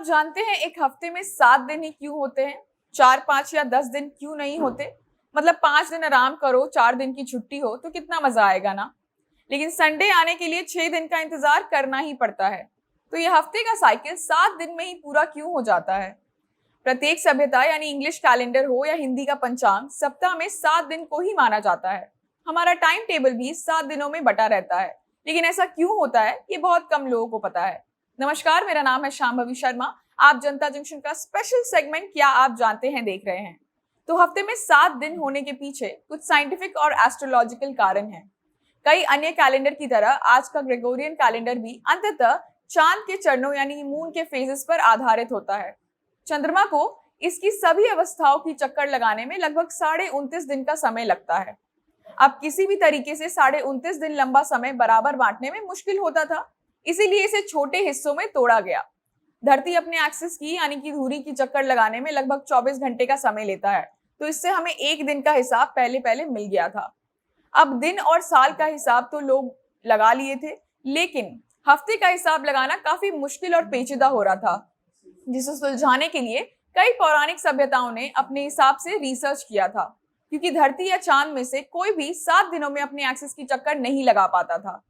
जानते हैं एक हफ्ते में 7 दिन ही क्यों होते हैं? 4, 5 या 10 दिन क्यों नहीं होते? मतलब 5 दिन आराम करो, 4 दिन की छुट्टी हो तो कितना मजा आएगा ना। लेकिन संडे आने के लिए 6 दिन का इंतजार करना ही पड़ता है। तो ये हफ्ते का साइकिल 7 दिन में ही पूरा क्यों हो जाता है? प्रत्येक सभ्यता यानी इंग्लिश कैलेंडर हो या हिंदी का पंचांग, सप्ताह में 7 दिन को ही माना जाता है। हमारा टाइम टेबल भी 7 दिनों में बटा रहता है। लेकिन ऐसा क्यों होता है, ये बहुत कम लोगों को पता है। नमस्कार, मेरा नाम है शांभवी शर्मा। आप जनता जंक्शन का स्पेशल सेगमेंट क्या आप जानते हैं देख रहे हैं। तो हफ्ते में 7 दिन होने के पीछे कुछ साइंटिफिक और एस्ट्रोलॉजिकल कारण हैं। कई अन्य कैलेंडर की तरह आज का ग्रेगोरियन कैलेंडर भी अंततः चांद के चरणों यानी मून के फेजेस पर आधारित होता है। चंद्रमा को इसकी सभी अवस्थाओं की चक्कर लगाने में लगभग 29.5 दिन का समय लगता है। अब किसी भी तरीके से 29.5 दिन लंबा समय बराबर बांटने में मुश्किल होता था, इसीलिए इसे छोटे हिस्सों में तोड़ा गया। धरती अपने एक्सिस की यानी कि धुरी की चक्कर लगाने में लगभग 24 घंटे का समय लेता है, तो इससे हमें एक दिन का हिसाब पहले पहले मिल गया था। अब दिन और साल का हिसाब तो लोग लगा लिए थे, लेकिन हफ्ते का हिसाब लगाना काफी मुश्किल और पेचीदा हो रहा था, जिसे सुलझाने के लिए कई पौराणिक सभ्यताओं ने अपने हिसाब से रिसर्च किया था, क्योंकि धरती या चांद में से कोई भी 7 दिनों में अपने एक्सिस की चक्कर नहीं लगा पाता था।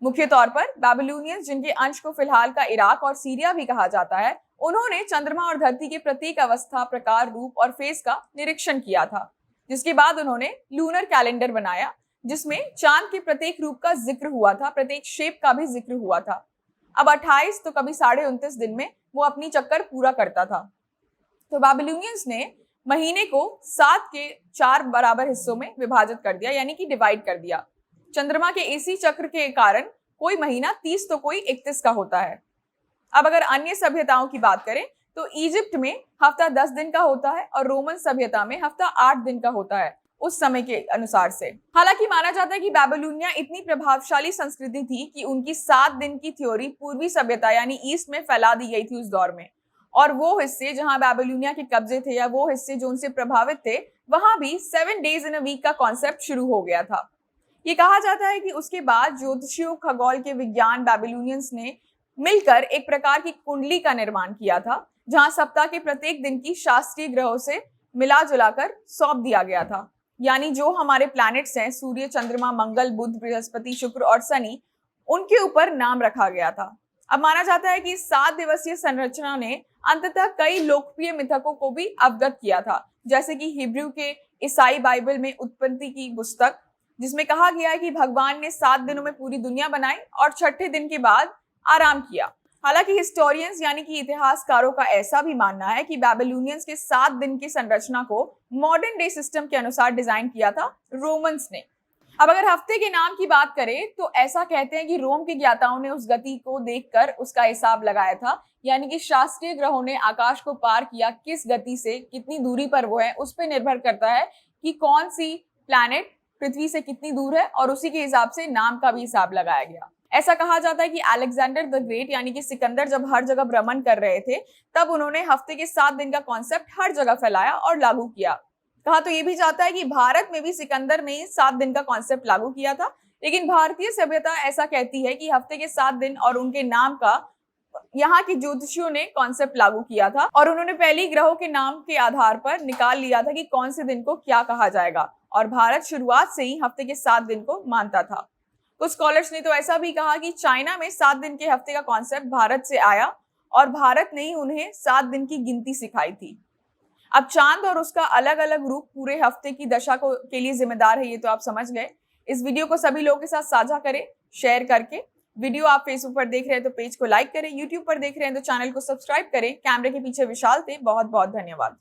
मुख्य तौर पर बैबिलोनियंस, जिनके अंश को फिलहाल का इराक और सीरिया भी कहा जाता है, उन्होंने चंद्रमा और धरती के प्रत्येक अवस्था, प्रकार, रूप और फेस का निरीक्षण किया था, जिसके बाद उन्होंने लूनर कैलेंडर बनाया, जिसमें चांद के प्रत्येक रूप का जिक्र हुआ था, प्रत्येक शेप का भी जिक्र हुआ था। अब 28 तो कभी 29.5 दिन में वो अपनी चक्कर पूरा करता था। तो बैबिलोनियंस ने महीने को 7 के 4 बराबर हिस्सों में विभाजित कर दिया, यानी कि डिवाइड कर दिया। चंद्रमा के इसी चक्र के कारण कोई महीना 30 तो कोई 31 का होता है। अब अगर अन्य सभ्यताओं की बात करें तो इजिप्ट में हफ्ता 10 दिन का होता है और रोमन सभ्यता में हफ्ता 8 दिन का होता है, उस समय के अनुसार से। हालांकि माना जाता है कि बैबिलोनिया इतनी प्रभावशाली संस्कृति थी कि उनकी 7 दिन की थ्योरी पूर्वी सभ्यता यानी ईस्ट में फैला दी गई थी उस दौर में। और वो हिस्से जहां बैबिलोनिया के कब्जे थे या वो हिस्से जो उनसे प्रभावित थे, वहां भी 7 डेज इन अ वीक का कॉन्सेप्ट शुरू हो गया था। ये कहा जाता है कि उसके बाद ज्योतिषियों, खगोल के विज्ञान, बैबिलोनियंस ने मिलकर एक प्रकार की कुंडली का निर्माण किया था, जहां सप्ताह के प्रत्येक दिन की शास्त्रीय ग्रहों से मिला जुलाकर सौंप दिया गया था। यानी जो हमारे प्लैनेट्स हैं, सूर्य, चंद्रमा, मंगल, बुध, बृहस्पति, शुक्र और शनि, उनके ऊपर नाम रखा गया था। अब माना जाता है कि 7 दिवसीय संरचना ने अंततः कई लोकप्रिय मिथकों को भी अवगत किया था, जैसे कि हिब्रू के ईसाई बाइबल में उत्पत्ति की पुस्तक, जिसमें कहा गया है कि भगवान ने 7 दिनों में पूरी दुनिया बनाई और छठे दिन के बाद आराम किया। हालांकि हिस्टोरियंस यानी कि इतिहासकारों का ऐसा भी मानना है कि बैबिलोनियंस के 7 दिन की संरचना को मॉडर्न डे सिस्टम के अनुसार डिजाइन किया था रोमन्स ने। अब अगर हफ्ते के नाम की बात करें तो ऐसा कहते हैं कि रोम के ज्ञाताओं ने उस गति को देखकर उसका हिसाब लगाया था, यानी कि शास्त्रीय ग्रहों ने आकाश को पार किया किस गति से, कितनी दूरी पर वो है, उस पर निर्भर करता है कि कौन सी प्लैनेट पृथ्वी से कितनी दूर है, और उसी के हिसाब से नाम का भी हिसाब लगाया गया। ऐसा कहा जाता है कि अलेक्जेंडर द ग्रेट यानी कि सिकंदर जब हर जगह भ्रमण कर रहे थे, तब उन्होंने हफ्ते के 7 दिन का कॉन्सेप्ट हर जगह फैलाया और लागू किया। कहा तो ये भी जाता है कि भारत में भी सिकंदर ने 7 दिन का कॉन्सेप्ट लागू किया था, लेकिन भारतीय सभ्यता ऐसा कहती है कि हफ्ते के 7 दिन और उनके नाम का यहाँ के ज्योतिषियों ने कॉन्सेप्ट लागू किया था, और उन्होंने पहले ग्रहों के नाम के आधार पर निकाल लिया था कि कौन से दिन को क्या कहा जाएगा, और भारत शुरुआत से ही हफ्ते के 7 दिन को मानता था। कुछ स्कॉलर्स ने तो ऐसा भी कहा कि चाइना में 7 दिन के हफ्ते का कॉन्सेप्ट भारत से आया और भारत ने ही उन्हें 7 दिन की गिनती सिखाई थी। अब चांद और उसका अलग अलग रूप पूरे हफ्ते की दशा को के लिए जिम्मेदार है, ये तो आप समझ गए। इस वीडियो को सभी लोगों के साथ साझा करें शेयर करके। वीडियो आप फेसबुक पर देख रहे हैं तो पेज को लाइक करें, यूट्यूब पर देख रहे हैं तो चैनल को सब्सक्राइब करें। कैमरे के पीछे विशाल थे, बहुत बहुत धन्यवाद।